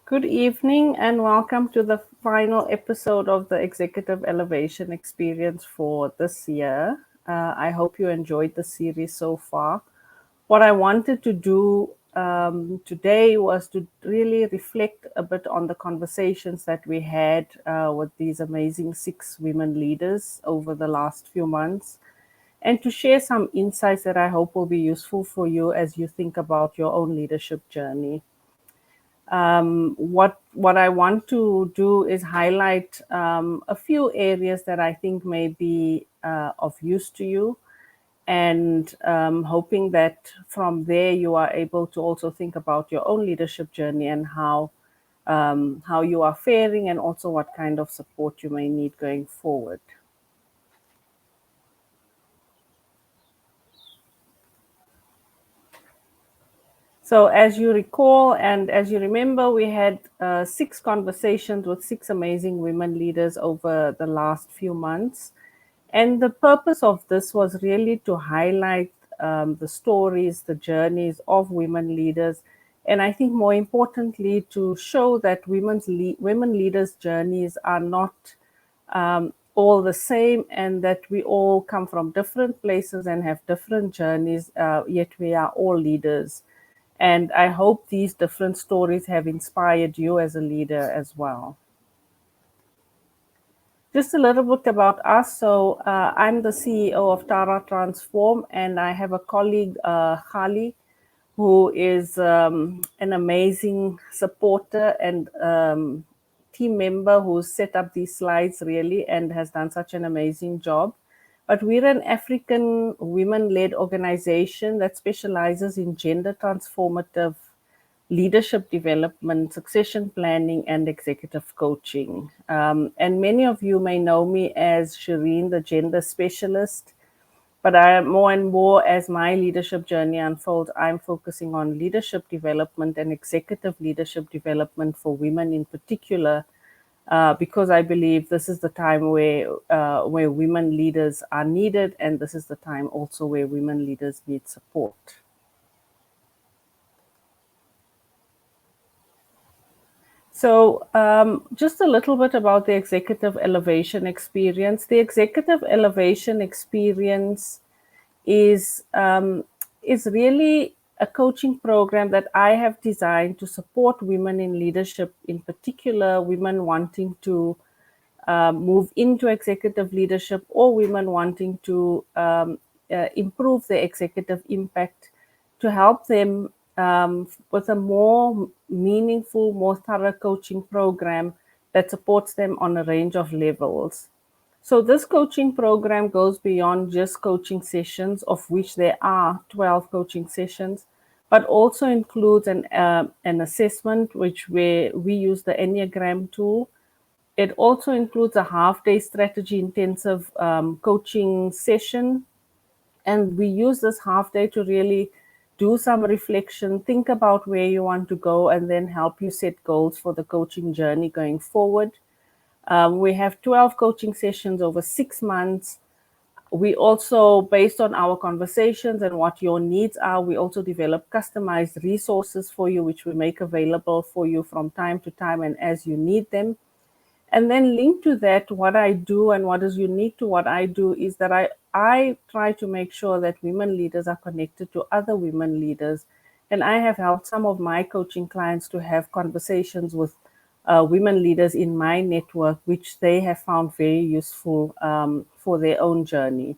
Good evening and welcome to the final episode of the Executive Elevation Experience for this year. I hope you enjoyed the series so far. What I wanted to do today was to really reflect a bit on the conversations that we had with these amazing 6 women leaders over the last few months and to share some insights that I hope will be useful for you as you think about your own leadership journey. What I want to do is highlight a few areas that I think may be of use to you, and hoping that from there you are able to also think about your own leadership journey and how you are faring, and also what kind of support you may need going forward. So, as you recall and as you remember, we had 6 conversations with 6 amazing women leaders over the last few months. And the purpose of this was really to highlight the stories, the journeys of women leaders. And I think more importantly, to show that women leaders' journeys are not all the same, and that we all come from different places and have different journeys, yet we are all leaders. And I hope these different stories have inspired you as a leader as well. Just a little bit about us. So, I'm the CEO of Tara Transform, and I have a colleague, Khali, who is an amazing supporter and team member who's set up these slides really and has done such an amazing job. But we're an African women led organization that specializes in gender transformative leadership development, succession planning, and executive coaching. And many of you may know me as Shireen, the gender specialist. But I more and more, as my leadership journey unfolds, I'm focusing on leadership development and executive leadership development for women in particular, because I believe this is the time where women leaders are needed, and this is the time also where women leaders need support. So, just a little bit about the executive elevation experience. The executive elevation experience is is really a coaching program that I have designed to support women in leadership, in particular, women wanting to move into executive leadership, or women wanting to improve their executive impact, to help them with a more meaningful, more thorough coaching program that supports them on a range of levels. So, this coaching program goes beyond just coaching sessions, of which there are 12 coaching sessions, but also includes an assessment, which where we use the Enneagram tool. It also includes a half-day strategy intensive coaching session, and we use this half day to really do some reflection, think about where you want to go, and then help you set goals for the coaching journey going forward. We have 12 coaching sessions over 6 months. We also, based on our conversations and what your needs are, we also develop customized resources for you, which we make available for you from time to time and as you need them. And then linked to that, what I do and what is unique to what I do is that I try to make sure that women leaders are connected to other women leaders. And I have helped some of my coaching clients to have conversations with women leaders in my network, which they have found very useful for their own journey.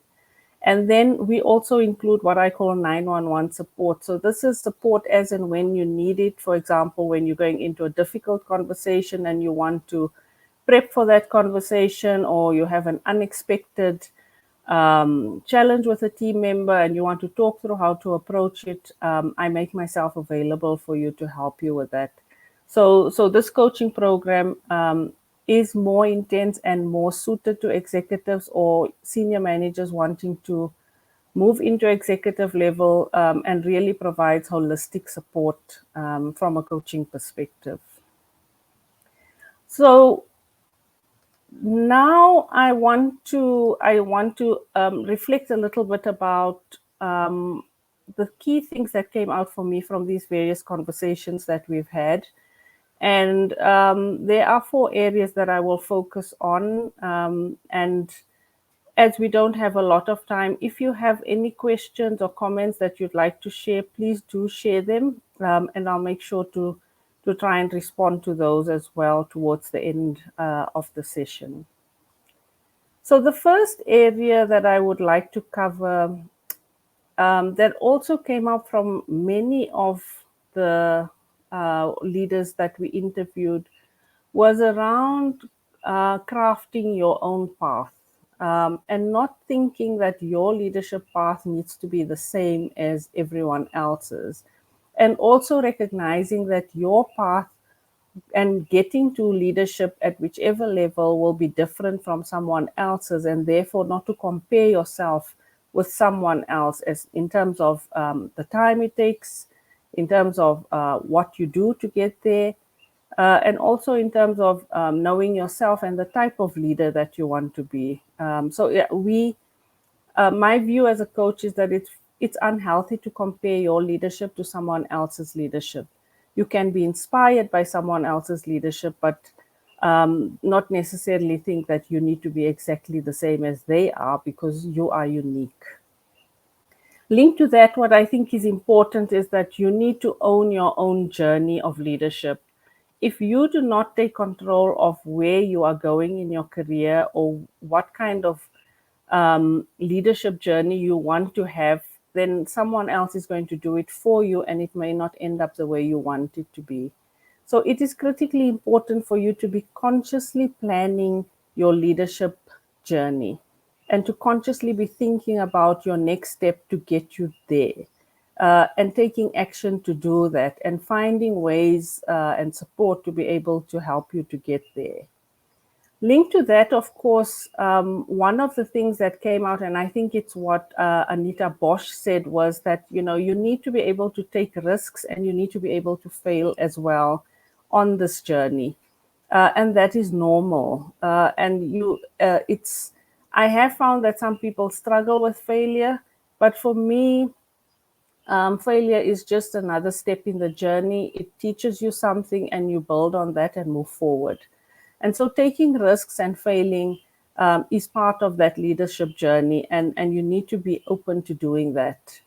And then we also include what I call 911 support. So this is support as and when you need it. For example, when you're going into a difficult conversation and you want to prep for that conversation, or you have an unexpected challenge with a team member and you want to talk through how to approach it, I make myself available for you to help you with that. So this coaching program is more intense and more suited to executives or senior managers wanting to move into executive level, and really provides holistic support from a coaching perspective. So now I want to reflect a little bit about the key things that came out for me from these various conversations that we've had. And there are four areas that I will focus on. And as we don't have a lot of time, if you have any questions or comments that you'd like to share, please do share them, and I'll make sure to try and respond to those as well towards the end of the session. So the first area that I would like to cover, that also came up from many of the leaders that we interviewed, was around crafting your own path, and not thinking that your leadership path needs to be the same as everyone else's. And also recognizing that your path and getting to leadership at whichever level will be different from someone else's, and therefore not to compare yourself with someone else as in terms of the time it takes, in terms of what you do to get there, and also in terms of knowing yourself and the type of leader that you want to be. So yeah, my view as a coach is that it's unhealthy to compare your leadership to someone else's leadership. You can be inspired by someone else's leadership, but not necessarily think that you need to be exactly the same as they are, because you are unique. Linked to that, what I think is important is that you need to own your own journey of leadership. If you do not take control of where you are going in your career, or what kind of leadership journey you want to have, then someone else is going to do it for you, and it may not end up the way you want it to be. So it is critically important for you to be consciously planning your leadership journey, and to consciously be thinking about your next step to get you there, and taking action to do that, and finding ways and support to be able to help you to get there. Linked to that, of course, one of the things that came out, and I think it's what Anita Bosch said, was that you need to be able to take risks, and you need to be able to fail as well on this journey, and that is normal. It's I have found that some people struggle with failure, but for me, failure is just another step in the journey. It teaches you something, and you build on that and move forward. And so taking risks and failing is part of that leadership journey, and you need to be open to doing that.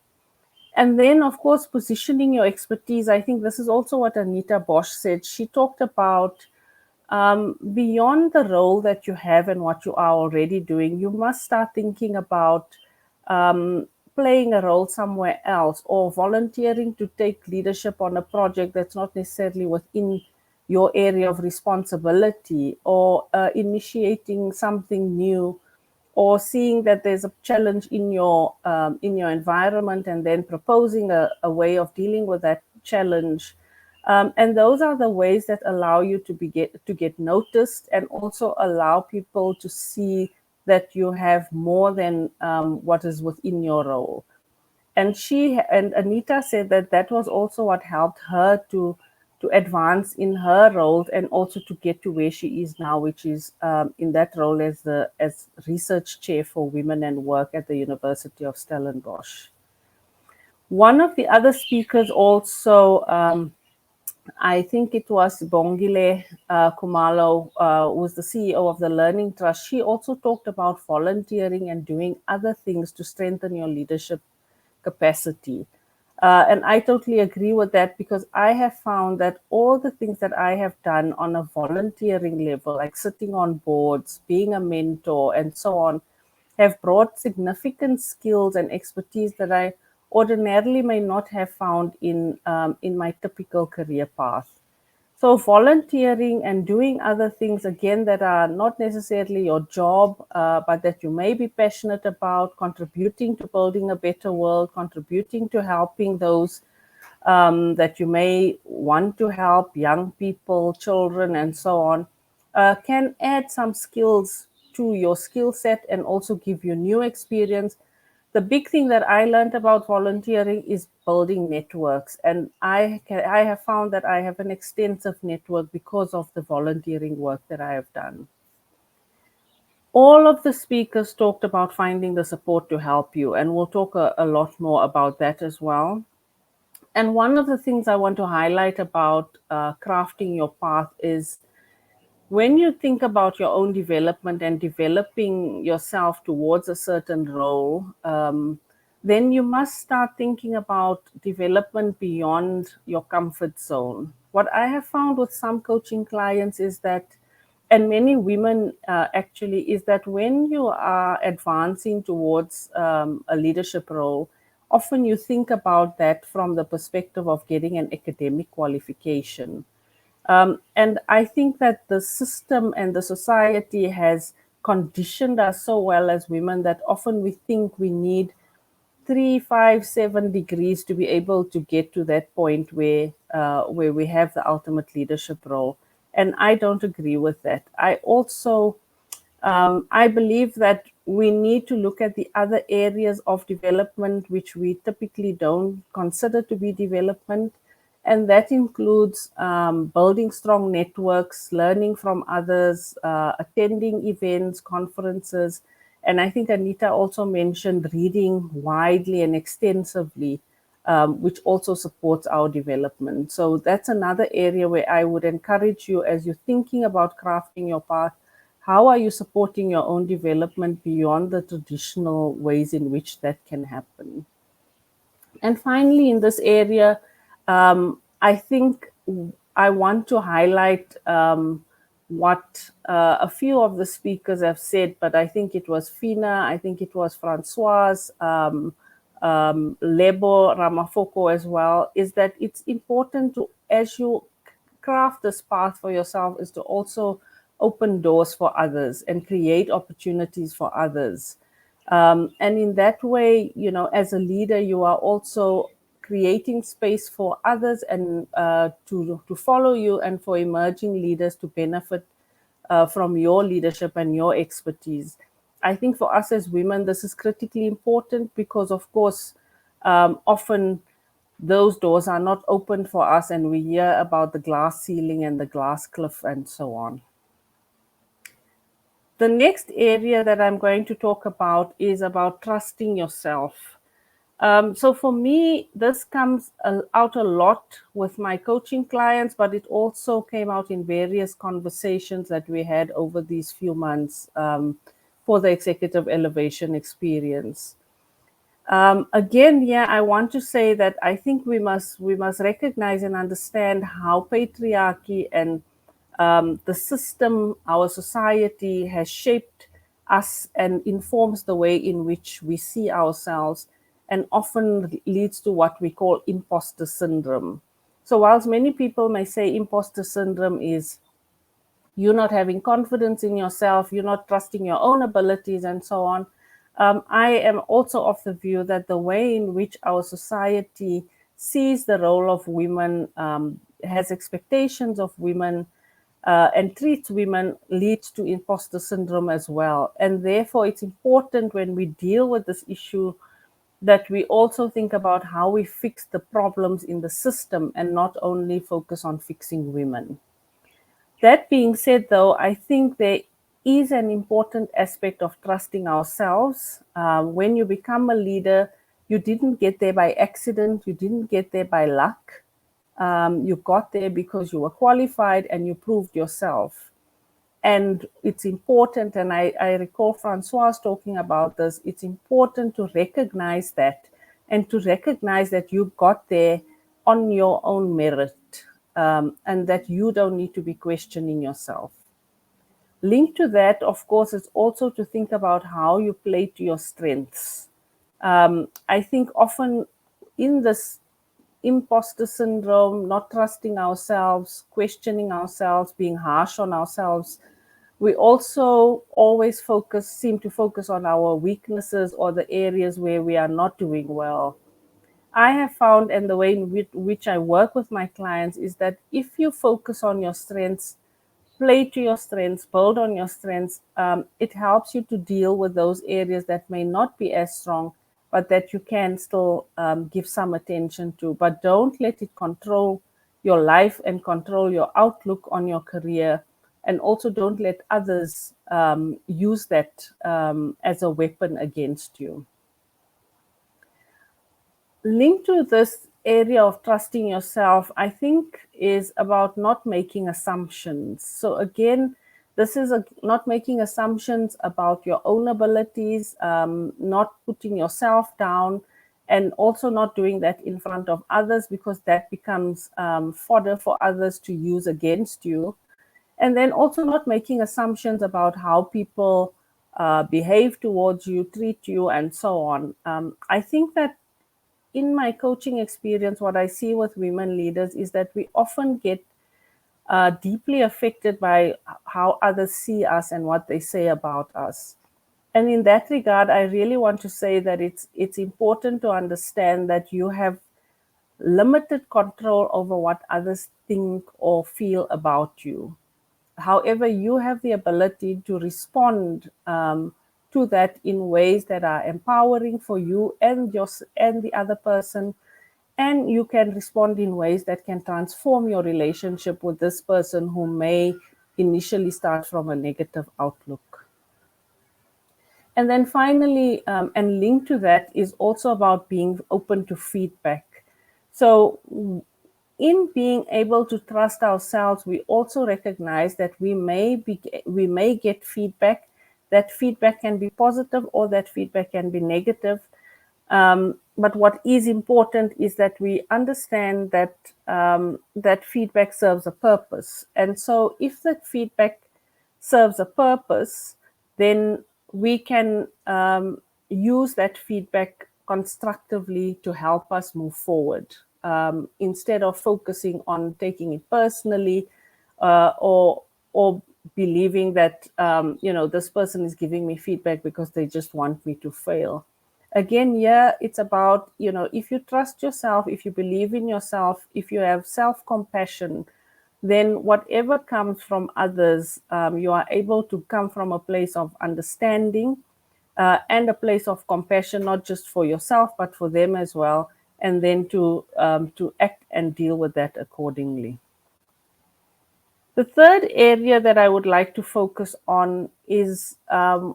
And then, of course, positioning your expertise. I think this is also what Anita Bosch said. She talked about beyond the role that you have and what you are already doing, you must start thinking about playing a role somewhere else, or volunteering to take leadership on a project that's not necessarily within your area of responsibility, or initiating something new, or seeing that there's a challenge in your environment, and then proposing a way of dealing with that challenge. And those are the ways that allow you to get noticed, and also allow people to see that you have more than what is within your role. And Anita said that that was also what helped her to advance in her roles, and also to get to where she is now, which is in that role as research chair for women and work at the University of Stellenbosch. One of the other speakers also, I think it was Bongile Kumalo, who was the CEO of the Learning Trust. She also talked about volunteering and doing other things to strengthen your leadership capacity. And I totally agree with that, because I have found that all the things that I have done on a volunteering level, like sitting on boards, being a mentor, and so on, have brought significant skills and expertise that I ordinarily may not have found in my typical career path. So volunteering and doing other things, again, that are not necessarily your job, but that you may be passionate about, contributing to building a better world, contributing to helping those that you may want to help, young people, children, and so on, can add some skills to your skill set, and also give you new experience. The big thing that I learned about volunteering is building networks, and I have found that I have an extensive network because of the volunteering work that I have done. All of the speakers talked about finding the support to help you, and we'll talk a lot more about that as well. And one of the things I want to highlight about crafting your path is when you think about your own development and developing yourself towards a certain role, then you must start thinking about development beyond your comfort zone. What I have found with some coaching clients is that, and many women actually, is that when you are advancing towards a leadership role, often you think about that from the perspective of getting an academic qualification. And I think that the system and the society has conditioned us so well as women that often we think we need 3, 5, 7 degrees to be able to get to that point where we have the ultimate leadership role. And I don't agree with that. I believe that we need to look at the other areas of development which we typically don't consider to be development. And that includes building strong networks, learning from others, attending events, conferences. And I think Anita also mentioned reading widely and extensively, which also supports our development. So that's another area where I would encourage you as you're thinking about crafting your path. How are you supporting your own development beyond the traditional ways in which that can happen? And finally, in this area, I think I want to highlight what a few of the speakers have said, but I think it was Fina, I think it was Francoise, Lebo Ramafoko as well, is that it's important to, as you craft this path for yourself, is to also open doors for others and create opportunities for others. And in that way, you know, as a leader, you are also creating space for others and to follow you, and for emerging leaders to benefit from your leadership and your expertise. I think for us as women, this is critically important because, of course, often those doors are not open for us, and we hear about the glass ceiling and the glass cliff and so on. The next area that I'm going to talk about is about trusting yourself. So for me, this comes out a lot with my coaching clients, but it also came out in various conversations that we had over these few months for the executive elevation experience. Again, yeah, I want to say that I think we must recognize and understand how patriarchy and the system, our society has shaped us and informs the way in which we see ourselves, and often leads to what we call imposter syndrome. So, whilst many people may say imposter syndrome is you're not having confidence in yourself, you're not trusting your own abilities, and so on. I am also of the view that the way in which our society sees the role of women, has expectations of women, and treats women leads to imposter syndrome as well. And therefore, it's important when we deal with this issue that we also think about how we fix the problems in the system and not only focus on fixing women. That being said, though, I think there is an important aspect of trusting ourselves. When you become a leader, you didn't get there by accident, you didn't get there by luck. You got there because you were qualified and you proved yourself. And it's important, and I recall Francois talking about this, it's important to recognize that, and to recognize that you got there on your own merit, and that you don't need to be questioning yourself. Linked to that, of course, is also to think about how you play to your strengths. I think often in this imposter syndrome, not trusting ourselves, questioning ourselves, being harsh on ourselves, we also always seem to focus on our weaknesses or the areas where we are not doing well. I have found, and the way in which I work with my clients, is that if you focus on your strengths, play to your strengths, build on your strengths, it helps you to deal with those areas that may not be as strong, but that you can still give some attention to. But don't let it control your life and control your outlook on your career. And also don't let others use that as a weapon against you. Linked to this area of trusting yourself, I think, is about not making assumptions. So again, this is not making assumptions about your own abilities, not putting yourself down, and also not doing that in front of others, because that becomes fodder for others to use against you. And then also not making assumptions about how people behave towards you, treat you, and so on. I think that in my coaching experience, what I see with women leaders is that we often get deeply affected by how others see us and what they say about us. And in that regard, I really want to say that it's important to understand that you have limited control over what others think or feel about you. However, you have the ability to respond to that in ways that are empowering for you and the other person, and you can respond in ways that can transform your relationship with this person who may initially start from a negative outlook. And then finally, and linked to that, is also about being open to feedback. So in being able to trust ourselves, we also recognize that we may get feedback. That feedback can be positive or that feedback can be negative. But what is important is that we understand that that feedback serves a purpose. And so if that feedback serves a purpose, then we can use that feedback constructively to help us move forward, instead of focusing on taking it personally, or believing that this person is giving me feedback because they just want me to fail. Again, yeah, it's about, if you trust yourself, if you believe in yourself, if you have self-compassion, then whatever comes from others, you are able to come from a place of understanding, and a place of compassion, not just for yourself but for them as well, and then to act and deal with that accordingly. The third area that I would like to focus on is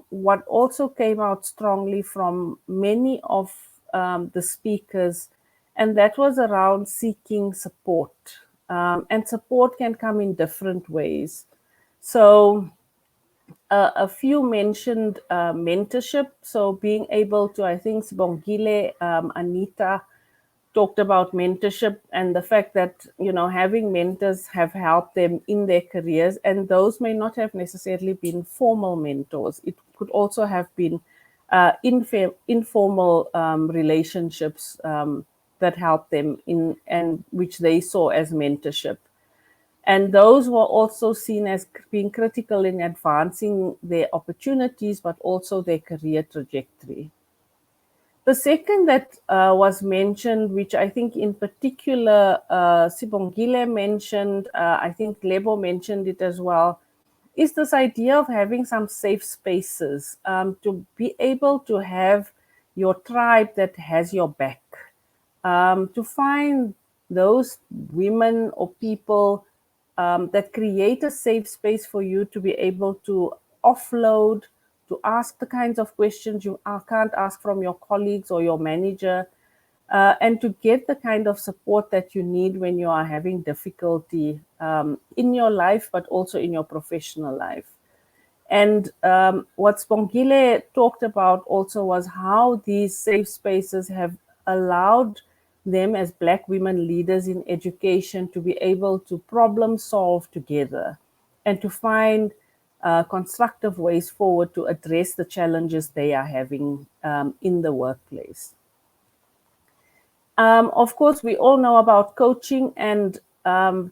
what also came out strongly from many of the speakers, and that was around seeking support. And support can come in different ways. So, a few mentioned mentorship. So, being able to, I think, Sibongile, Anita, talked about mentorship and the fact that having mentors have helped them in their careers, and those may not have necessarily been formal mentors. It could also have been informal relationships that helped them in, and which they saw as mentorship, and those were also seen as being critical in advancing their opportunities but also their career trajectory. The second that was mentioned, which I think in particular Sibongile mentioned, I think Lebo mentioned it as well, is this idea of having some safe spaces, to be able to have your tribe that has your back, to find those women or people that create a safe space for you to be able to offload, to ask the kinds of questions you can't ask from your colleagues or your manager, and to get the kind of support that you need when you are having difficulty in your life, but also in your professional life. And what Spongile talked about also was how these safe spaces have allowed them as Black women leaders in education to be able to problem solve together and to find constructive ways forward to address the challenges they are having in the workplace. Of course, we all know about coaching, and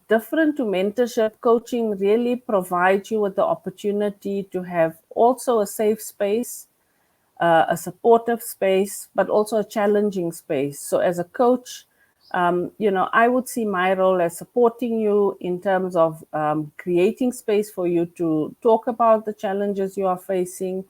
different to mentorship, coaching really provides you with the opportunity to have also a safe space, a supportive space, but also a challenging space. So, as a coach, I would see my role as supporting you in terms of creating space for you to talk about the challenges you are facing,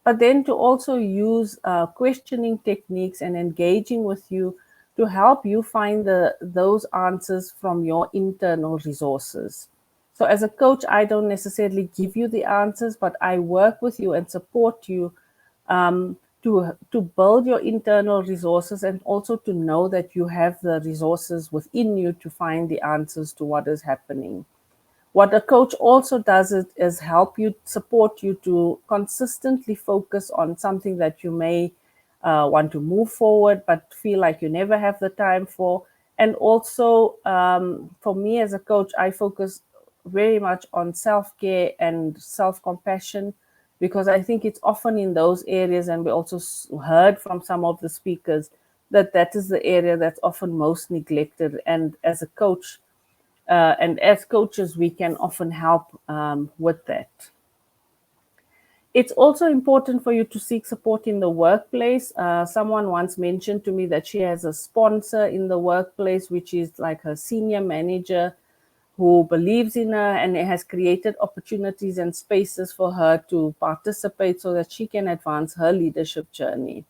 but then to also use questioning techniques and engaging with you to help you find those answers from your internal resources. So, as a coach, I don't necessarily give you the answers, but I work with you and support you to to build your internal resources, and also to know that you have the resources within you to find the answers to what is happening. What a coach also does is help you, support you to consistently focus on something that you may want to move forward, but feel like you never have the time for. And also, for me as a coach, I focus very much on self care and self compassion, because I think it's often in those areas, and we also heard from some of the speakers that that is the area that's often most neglected. And as a coach, and as coaches, we can often help with that. It's also important for you to seek support in the workplace. Someone once mentioned to me that she has a sponsor in the workplace, which is like her senior manager, who believes in her and has created opportunities and spaces for her to participate so that she can advance her leadership journey.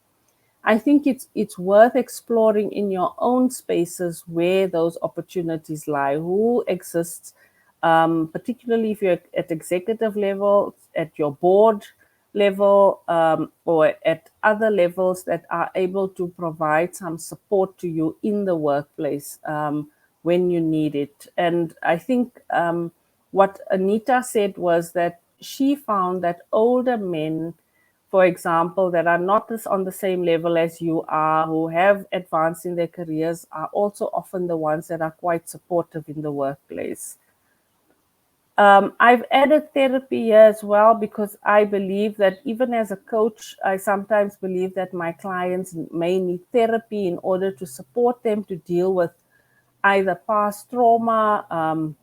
I think it's worth exploring in your own spaces where those opportunities lie, who exists, particularly if you're at executive level, at your board level, or at other levels that are able to provide some support to you in the workplace when you need it. And I think what Anita said was that she found that older men, for example, that are not on the same level as you are, who have advanced in their careers, are also often the ones that are quite supportive in the workplace. I've added therapy here as well, because I believe that even as a coach, I sometimes believe that my clients may need therapy in order to support them to deal with either past trauma,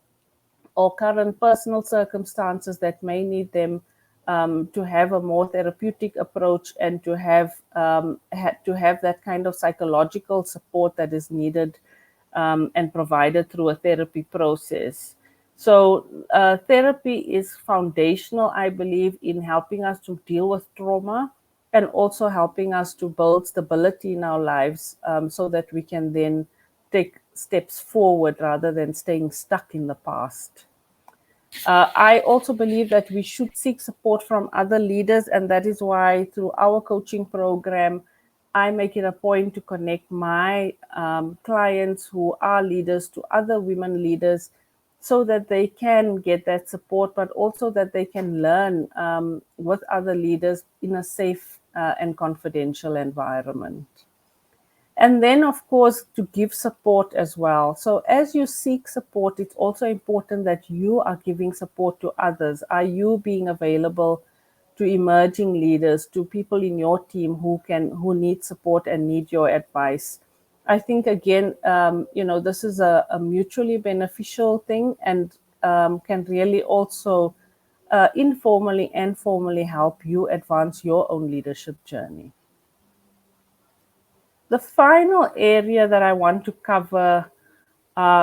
or current personal circumstances that may need them to have a more therapeutic approach, and to have that kind of psychological support that is needed and provided through a therapy process. So therapy is foundational, I believe, in helping us to deal with trauma, and also helping us to build stability in our lives, so that we can then take steps forward rather than staying stuck in the past. I also believe that we should seek support from other leaders, and that is why through our coaching program, I make it a point to connect my clients who are leaders to other women leaders, so that they can get that support, but also that they can learn with other leaders in a safe and confidential environment. And then, of course, to give support as well. So as you seek support, it's also important that you are giving support to others. Are you being available to emerging leaders, to people in your team who need support and need your advice? I think again, this is a mutually beneficial thing, and can really also informally and formally help you advance your own leadership journey. The final area that I want to cover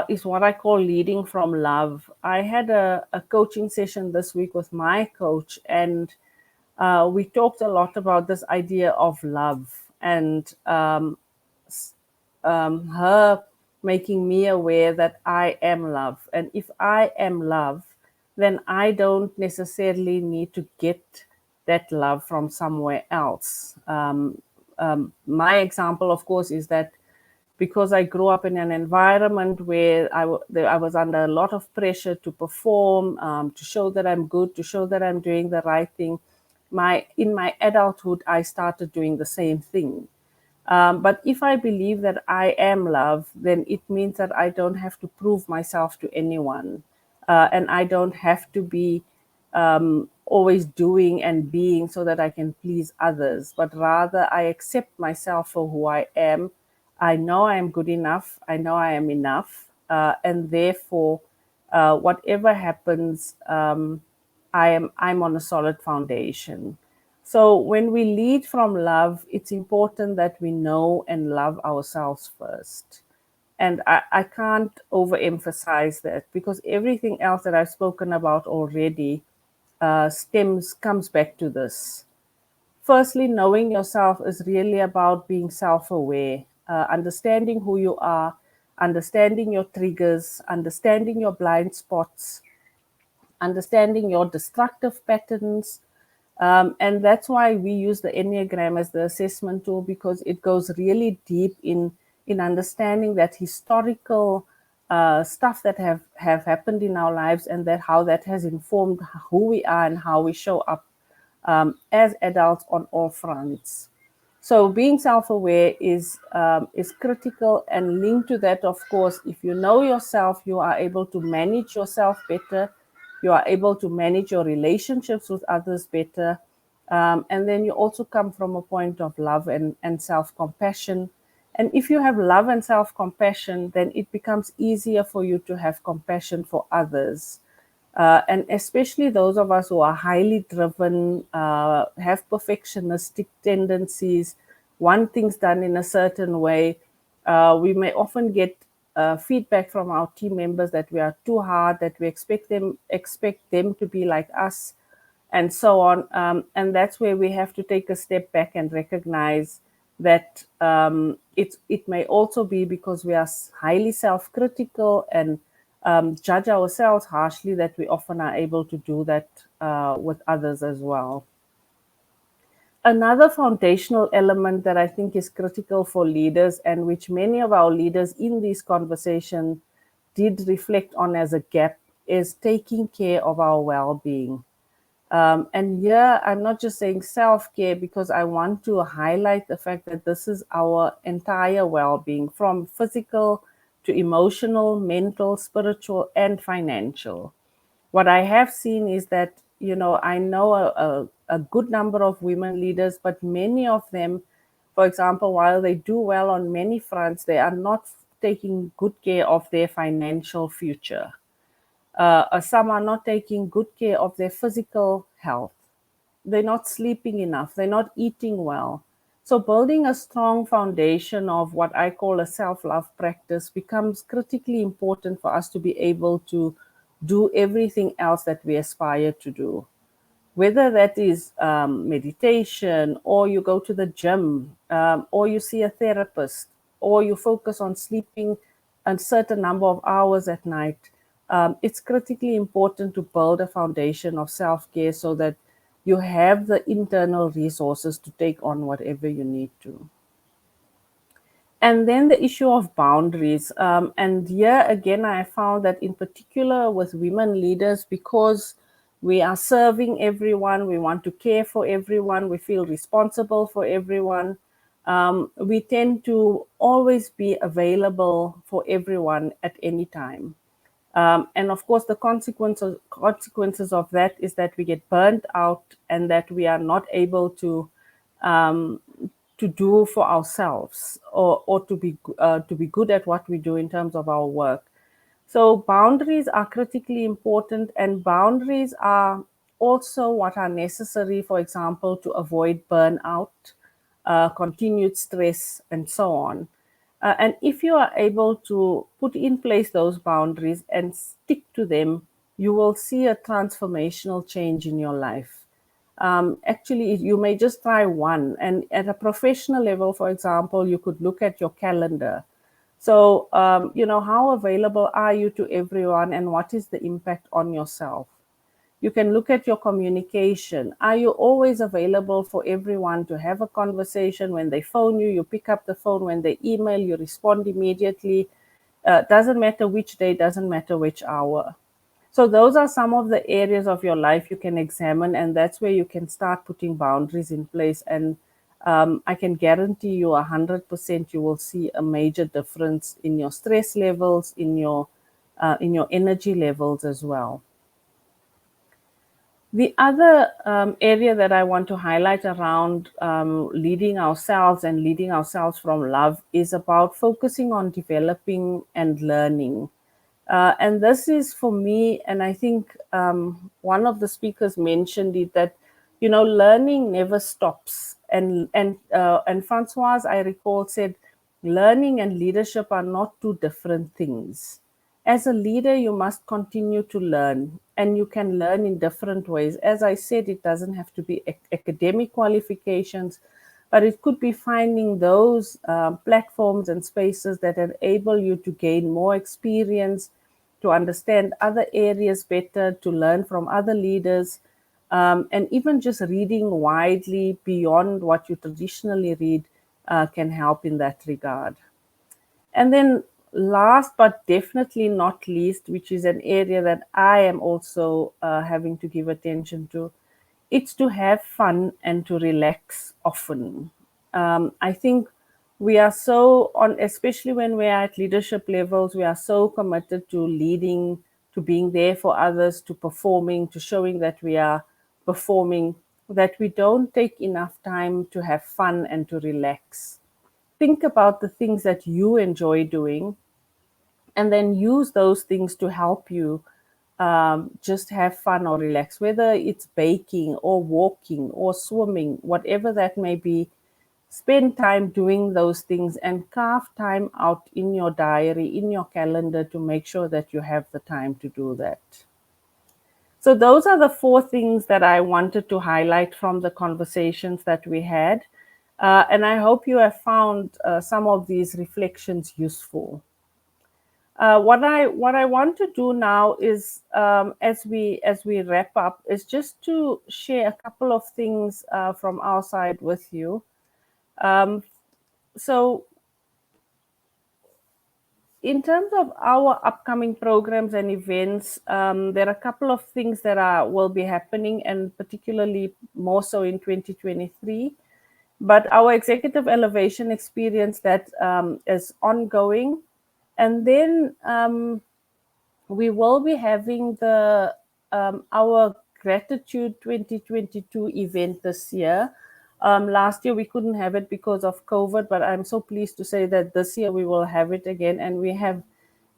is what I call leading from love. I had a coaching session this week with my coach, and we talked a lot about this idea of love, and her making me aware that I am love. And if I am love, then I don't necessarily need to get that love from somewhere else. My example, of course, is that because I grew up in an environment where I was under a lot of pressure to perform, to show that I'm good, to show that I'm doing the right thing. In my adulthood, I started doing the same thing. But if I believe that I am love, then it means that I don't have to prove myself to anyone. And I don't have to be always doing and being so that I can please others, but rather I accept myself for who I am. I know I am good enough. I know I am enough. And therefore, whatever happens, I'm on a solid foundation. So when we lead from love, it's important that we know and love ourselves first. And I can't overemphasize that, because everything else that I've spoken about already comes back to this. Firstly, knowing yourself is really about being self-aware, understanding who you are, understanding your triggers, understanding your blind spots, understanding your destructive patterns, And that's why we use the Enneagram as the assessment tool, because it goes really deep in understanding that historical stuff that have happened in our lives, and that how that has informed who we are and how we show up as adults on all fronts. So being self-aware is critical, and linked to that, of course, if you know yourself, you are able to manage yourself better. You are able to manage your relationships with others better. And then you also come from a point of love and self-compassion. And if you have love and self-compassion, then it becomes easier for you to have compassion for others. And especially those of us who are highly driven, have perfectionistic tendencies, want things done in a certain way. We may often get feedback from our team members that we are too hard, that we expect them to be like us, and so on. And that's where we have to take a step back and recognize that it may also be because we are highly self-critical and judge ourselves harshly, that we often are able to do that with others as well. Another foundational element that I think is critical for leaders, and which many of our leaders in this conversation did reflect on as a gap, is taking care of our well-being. And here, I'm not just saying self care, because I want to highlight the fact that this is our entire well being, from physical to emotional, mental, spiritual, and financial. What I have seen is that, I know a good number of women leaders, but many of them, for example, while they do well on many fronts, they are not taking good care of their financial future. Some are not taking good care of their physical health. They're not sleeping enough. They're not eating well. So, building a strong foundation of what I call a self love practice becomes critically important for us to be able to do everything else that we aspire to do, whether that is meditation, or you go to the gym, or you see a therapist, or you focus on sleeping a certain number of hours at night. It's critically important to build a foundation of self-care so that you have the internal resources to take on whatever you need to. And then the issue of boundaries. And here again, I found that in particular with women leaders, because we are serving everyone, we want to care for everyone, we feel responsible for everyone, we tend to always be available for everyone at any time. And of course, the consequences of that is that we get burnt out, and that we are not able um, to do for ourselves, or to be good at what we do in terms of our work. So boundaries are critically important, and boundaries are also what are necessary, for example, to avoid burnout, continued stress, and so on. And if you are able to put in place those boundaries and stick to them, you will see a transformational change in your life. Actually, you may just try one. And at a professional level, for example, you could look at your calendar. So, how available are you to everyone, and what is the impact on yourself? You can look at your communication. Are you always available for everyone to have a conversation? When they phone you, you pick up the phone. When they email, you respond immediately. Doesn't matter which day, doesn't matter which hour. So those are some of the areas of your life you can examine, and that's where you can start putting boundaries in place. And I can guarantee you 100% you will see a major difference in your stress levels, in your energy levels as well. The other area that I want to highlight around leading ourselves and leading ourselves from love is about focusing on developing and learning. And this is for me, and I think one of the speakers mentioned it, that learning never stops. And Francoise, I recall, said learning and leadership are not two different things. As a leader, you must continue to learn, and you can learn in different ways. As I said, it doesn't have to be academic qualifications, but it could be finding those platforms and spaces that enable you to gain more experience, to understand other areas better, to learn from other leaders. and even just reading widely beyond what you traditionally read can help in that regard. And then, last but definitely not least, which is an area that I am also having to give attention to, it's to have fun and to relax often. I think we are so on, especially when we are at leadership levels, we are so committed to leading, to being there for others, to performing, to showing that we are performing, that we don't take enough time to have fun and to relax. Think about the things that you enjoy doing and then use those things to help you just have fun or relax, whether it's baking or walking or swimming, whatever that may be. Spend time doing those things and carve time out in your diary, in your calendar, to make sure that you have the time to do that. So, those are the four things that I wanted to highlight from the conversations that we had. And I hope you have found some of these reflections useful. What I want to do now is, as we wrap up, is just to share a couple of things from our side with you. Um, so, in terms of our upcoming programs and events, there are a couple of things that will be happening, and particularly more so in 2023. But our executive elevation experience that is ongoing, and then we will be having the our gratitude 2022 event this year. Last year we couldn't have it because of COVID, but I'm so pleased to say that this year we will have it again, and we have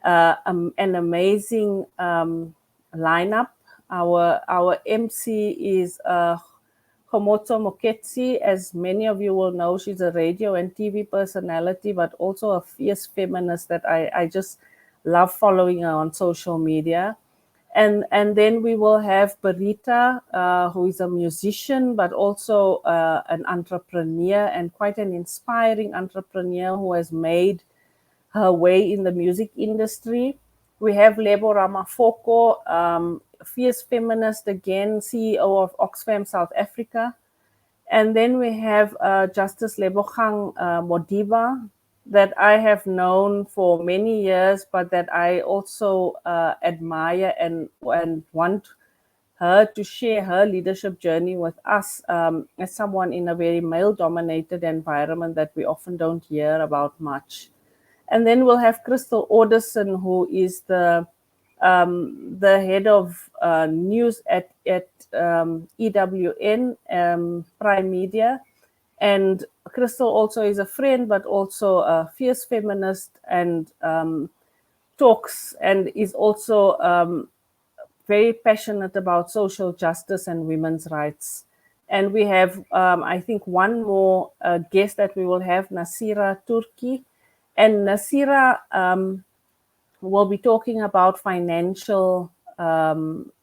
an amazing lineup. Our MC is Komoto Moketsi. As many of you will know, she's a radio and TV personality, but also a fierce feminist that I just love following her on social media. And then we will have Barita, who is a musician, but also an entrepreneur and quite an inspiring entrepreneur who has made her way in the music industry. We have Lebo Ramafoko, fierce feminist again, CEO of Oxfam South Africa. And then we have Justice Lebogang Modiba, that I have known for many years, but that I also admire and want her to share her leadership journey with us, as someone in a very male dominated environment that we often don't hear about much. And then we'll have Crystal Alderson, who is the head of news at EWN Prime Media. And Crystal also is a friend, but also a fierce feminist, and talks and is also very passionate about social justice and women's rights. And we have, I think, one more guest that we will have, Nasira Turki. And Nasira will be talking about financial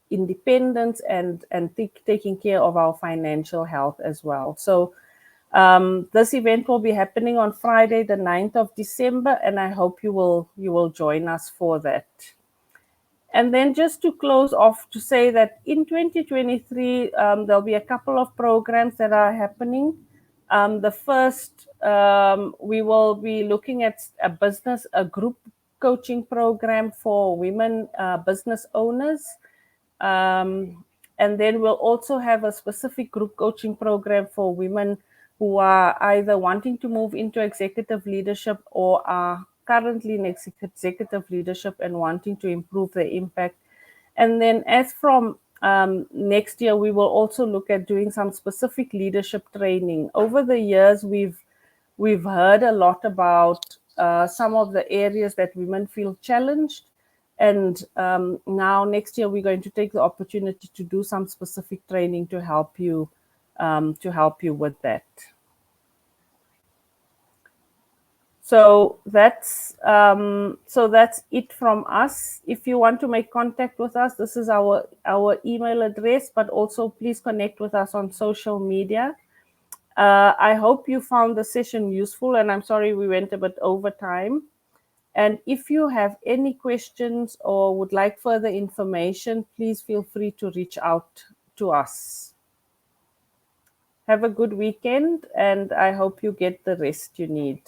independence and taking care of our financial health as well. So this event will be happening on Friday, the 9th of December, and I hope you will join us for that. And then just to close off, to say that in 2023, there'll be a couple of programs that are happening. The first, we will be looking at a group coaching program for women business owners. And then we'll also have a specific group coaching program for women who are either wanting to move into executive leadership or are currently in executive leadership and wanting to improve their impact. And then as from next year, we will also look at doing some specific leadership training. Over the years, we've heard a lot about some of the areas that women feel challenged. And now next year, we're going to take the opportunity to do some specific training to help you with that. So that's it from us. If you want to make contact with us, this is our email address, but also please connect with us on social media. I hope you found the session useful, and I'm sorry we went a bit over time. And if you have any questions or would like further information, please feel free to reach out to us. Have a good weekend, and I hope you get the rest you need.